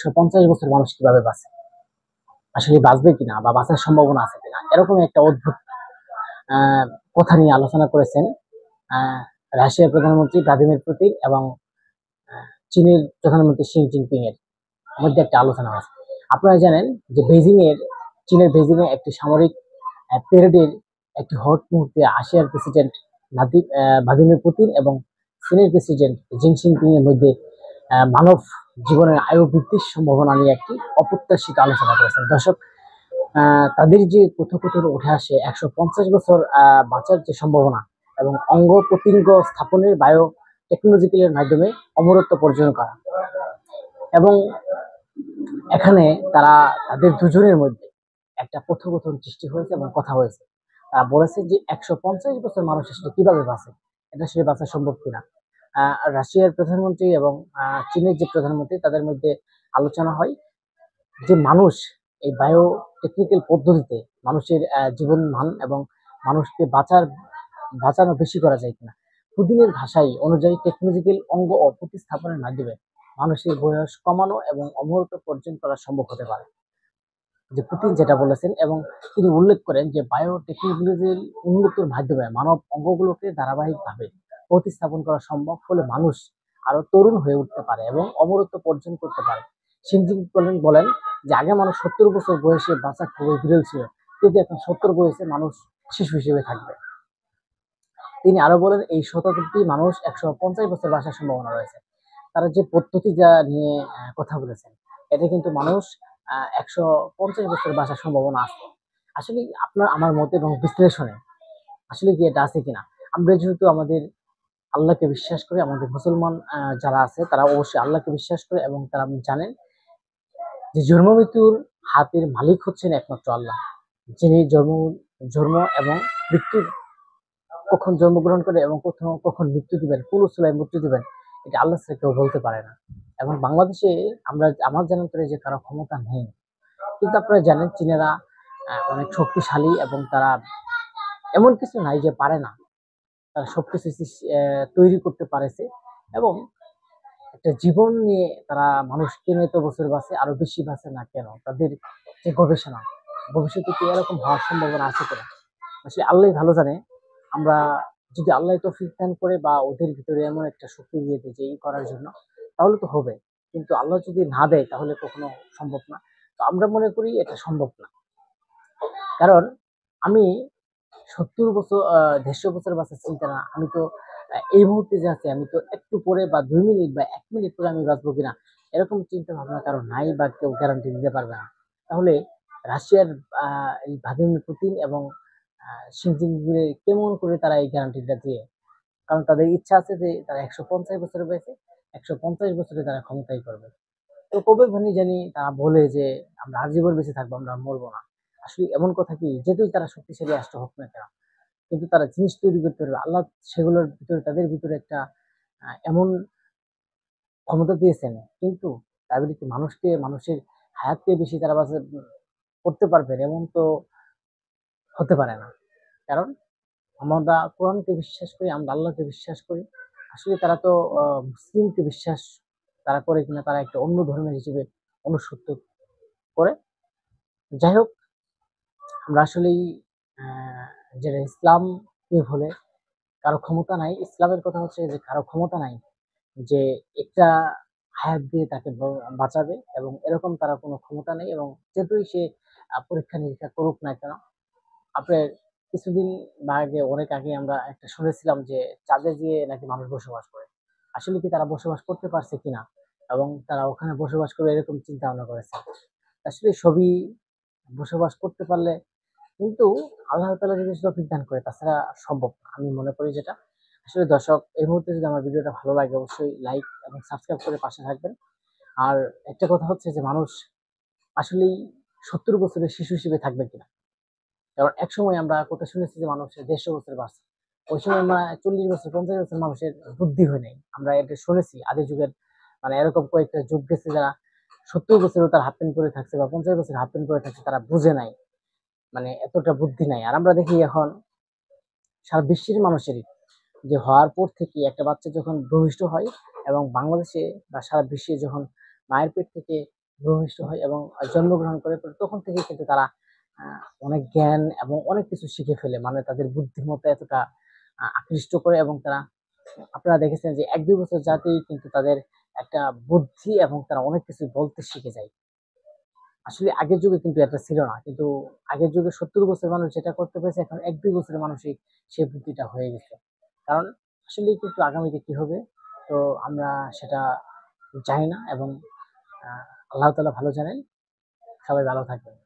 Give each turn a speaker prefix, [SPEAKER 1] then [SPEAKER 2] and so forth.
[SPEAKER 1] 150 বছর মানুষ কিভাবে বাঁচে, আসলে বাঁচবে কিনা বা বাঁচার সম্ভাবনা আছে কিনা, এরকম একটা অদ্ভুত আহ, কথা নিয়ে আলোচনা করেছেন আহ, রাশিয়ার প্রধানমন্ত্রী ভ্লাদিমির পুতিন এবং চীনের প্রধানমন্ত্রী শি জিনপিং এর মধ্যে একটা আলোচনা হয়েছে। আপনারা জানেন যে চীনের বেইজিং এ একটি সামরিক প্যারেডের একটি হট মুহূর্তে রাশিয়ার প্রেসিডেন্ট ভ্লাদিমির পুতিন এবং চীনের প্রেসিডেন্ট জিন জিনপিং এর মধ্যে মানব জীবনের আয়ু বৃদ্ধির সম্ভাবনা নিয়ে একটি অপ্রত্যাশিত আলোচনা করেছেন। দর্শক, তাদের যে কথোপকথন উঠে আসে 150 বছর বাঁচার যে সম্ভাবনা এবং অঙ্গ প্রত্যঙ্গ স্থাপনের বায়ো টেকনোলজিক্যালের মাধ্যমে অমরত্ব অর্জন করা, এবং এখানে তারা তাদের দুজনের মধ্যে একটা কথোপকথন সৃষ্টি হয়েছে এবং কথা হয়েছে। তারা বলেছে যে 150 বছর মানুষ আসলে কিভাবে বাঁচে, এটা আসলে বাঁচা সম্ভব কিনা। রাশিয়ার প্রধানমন্ত্রী এবং চীনের যে প্রধানমন্ত্রী তাদের মধ্যে আলোচনা হয় যে মানুষ এই বায়ো টেকনিক্যাল পদ্ধতিতে মানুষের জীবন মান এবং মানুষকে বাঁচানো বেশি করা যায় কিনা। পুতিনের ভাষাই অনুযায়ী টেকনোলজিক্যাল অঙ্গ ও প্রতিস্থাপনের মাধ্যমে মানুষের বয়স কমানো এবং অমরত্ব অর্জন করা সম্ভব হতে পারে, যে পুতিন যেটা বলেছেন। এবং তিনি উল্লেখ করেন যে বায়োটেকনোলজির উন্নতির মাধ্যমে মানব অঙ্গগুলোকে ধারাবাহিকভাবে প্রতিস্থাপন করা সম্ভব হলে মানুষ আরো তরুণ হয়ে উঠতে পারে এবং অমরত্ব অর্জন করতে পারে। সিনজিং বলেন যে আগে মানুষ 70 বছর বয়সে বাঁচা খুবই বিরল ছিল, কিন্তু এখন 70 বয়সে মানুষ শিশু হিসেবে থাকবে। তিনি আরো বলেন এই শতাব্দী মানুষ 150 বছর বাঁচার সম্ভাবনা রয়েছে। তারা যে পদ্ধতি যা নিয়ে কথা বলেছেন, এতে কিন্তু মানুষ 150 বছর বাঁচার সম্ভাবনা আছে। আসলে আপনার আমার মতে এবং বিশ্লেষণে আসলে কি এটা আছে কিনা। আমরা যেহেতু আমাদের আল্লাহকে বিশ্বাস করি, আমাদের মুসলমান যারা আছে তারা অবশ্যই আল্লাহকে বিশ্বাস করে এবং তারা জানেন যে জন্ম মৃত্যুর হাতের মালিক হচ্ছেন একমাত্র আল্লাহ, যিনি জন্ম এবং মৃত্যু কখন জন্মগ্রহণ করে এবং কখন কখন মৃত্যু দিবেন, কোন উসিলায় মৃত্যু দিবেন, এটা আল্লাহ ছাড়া কেউ বলতে পারে না। এবং বাংলাদেশে আমার জানার করে যে কারো ক্ষমতা নেই, কিন্তু আপনারা জানেন চীনেরা অনেক শক্তিশালী এবং তারা এমন কিছু নাই যে পারে না, তারা সবকিছু তৈরি করতে পারেছে। এবং একটা জীবন নিয়ে তারা মানুষ কেন এত বছর বাঁচে, আরো বেশি বাঁচে না কেন, তাদের যে গবেষণা ভবিষ্যতে কি এরকম হওয়ার সম্ভাবনা আছে কিনা, আসলে আল্লাহ ভালো জানে। আমরা যদি আল্লাহ তৌফিক দান করে বা ওদের ভিতরে এমন একটা শক্তি দিয়ে দেয় যে এই করার জন্য, তাহলে তো হবে। কিন্তু আল্লাহ যদি না দেয় তাহলে কখনো সম্ভব না। তো আমরা মনে করি এটা সম্ভব না। কারণ আমি 70 বছর 150 বছর বাঁচার চিন্তা না, আমি তো এই মুহূর্তে যে আছি আমি তো একটু পরে বা 2 মিনিট বা 1 মিনিট পরে আমি বাঁচবো কিনা এরকম চিন্তা ভাবনা কারো নাই বা কেউ গ্যারান্টি দিতে পারবে না। তাহলে রাশিয়ার এই ভ্লাদিমির পুতিন এবং শি জিনপিং কেমন করে তারা এই গ্যারান্টিটা দিয়ে, কারণ তাদের ইচ্ছা আছে যে তারা 150 বছরে বেঁচে 150 বছরে তারা ক্ষমতায় করবে। তো কবে জানি তারা বলে যে আমরা আজীবন বেঁচে থাকবো, আমরা মরবো না। আসলে এমন কথা কি, যেহেতু তারা শক্তিশালী রাষ্ট্র হোক না কেন, কিন্তু তারা জিনিস তৈরি করতে পারবে আল্লাহ, সেগুলোর ভিতরে তাদের ভিতরে একটা এমন ক্ষমতা দিয়েছেন, কিন্তু তার বিরুদ্ধে মানুষের হায়াতকে বেশি তারা বাঁচা করতে পারবেন এমন তো হতে পারে না। কারণ আমরা কোরআনকে বিশ্বাস করি, আমরা আল্লাহকে বিশ্বাস করি। আসলে তারা তো মুসলিমকে বিশ্বাস তারা করে কিনা, তারা একটা অন্য ধর্মের হিসেবে অনুসরণ করে। যাই হোক, আমরা আসলেই যেটা ইসলাম কি বলে কারো ক্ষমতা নাই, ইসলামের কথা হচ্ছে যে কারো ক্ষমতা নাই যে একটা হায়াত দিয়ে তাকে বাঁচাবে, এবং এরকম তারা কোনো ক্ষমতা নেই। এবং যেহেতুই সে পরীক্ষা নিরীক্ষা করুক না কেন, আপনার কিছুদিন বা আগে অনেক আগে আমরা একটা শুনেছিলাম যে চাঁদে গিয়ে নাকি মানুষ বসবাস করে। আসলে কি তারা বসবাস করতে পারছে কিনা এবং তারা ওখানে বসবাস করে এরকম চিন্তা ভাবনা করেছে, আসলে সবই বসবাস করতে পারলে কিন্তু আল্লাহ তাআলা যদি তৌফিক দান করে, তাছাড়া সম্ভব না আমি মনে করি যেটা। আসলে দর্শক, এই মুহূর্তে যদি আমার ভিডিওটা ভালো লাগে অবশ্যই লাইক এবং সাবস্ক্রাইব করে পাশে থাকবেন। আর একটা কথা হচ্ছে যে মানুষ আসলেই 70 বছরের শিশু হিসেবে থাকবে কিনা। কারণ একসময় আমরা কথা শুনেছি যে মানুষের 150 বছর বাঁচে, ওই সময় আমরা 40 বছর 50 বছর মানুষের বুদ্ধি হয় নাই, আমরা এটা শুনেছি আদি যুগের। মানে এরকম কয়েকটা যুগ গেছে যারা 70 বছরও তার হাফ প্যান্ট পরে থাকছে বা 50 বছর হাফ প্যান্ট পরে থাকছে, তারা বুঝে নাই, মানে এতটা বুদ্ধি নাই। আর আমরা দেখি এখন সারা বিশ্বের মানুষেরই যে হওয়ার পর থেকে একটা বাচ্চা যখন ভূমিষ্ঠ হয় এবং বাংলাদেশে বা সারা বিশ্বে যখন মায়ের পেট থেকে ভূমিষ্ঠ হয় এবং জন্মগ্রহণ করে, তো তখন থেকে কিন্তু তারা অনেক জ্ঞান এবং অনেক কিছু শিখে ফেলে। মানে তাদের বুদ্ধিমত্তা এতটা আকৃষ্ট করে, এবং তারা, আপনারা দেখেছেন যে ১-২ বছর যাতেই কিন্তু তাদের একটা বুদ্ধি এবং তারা অনেক কিছু বলতে শিখে যায়। আসলে আগের যুগে কিন্তু এটা ছিল না। কিন্তু আগের যুগে ৭০ বছরের মানুষ যেটা করতে পেরেছে, এখন ১-২ বছরের মানুষই সেই বুদ্ধিটা হয়ে গেছে। কারণ আসলেই কিন্তু আগামীতে কি হবে, তো আমরা সেটা জানি না, এবং আ আল্লাহ তাআলা ভালো জানেন। সবাই ভালো থাকবেন।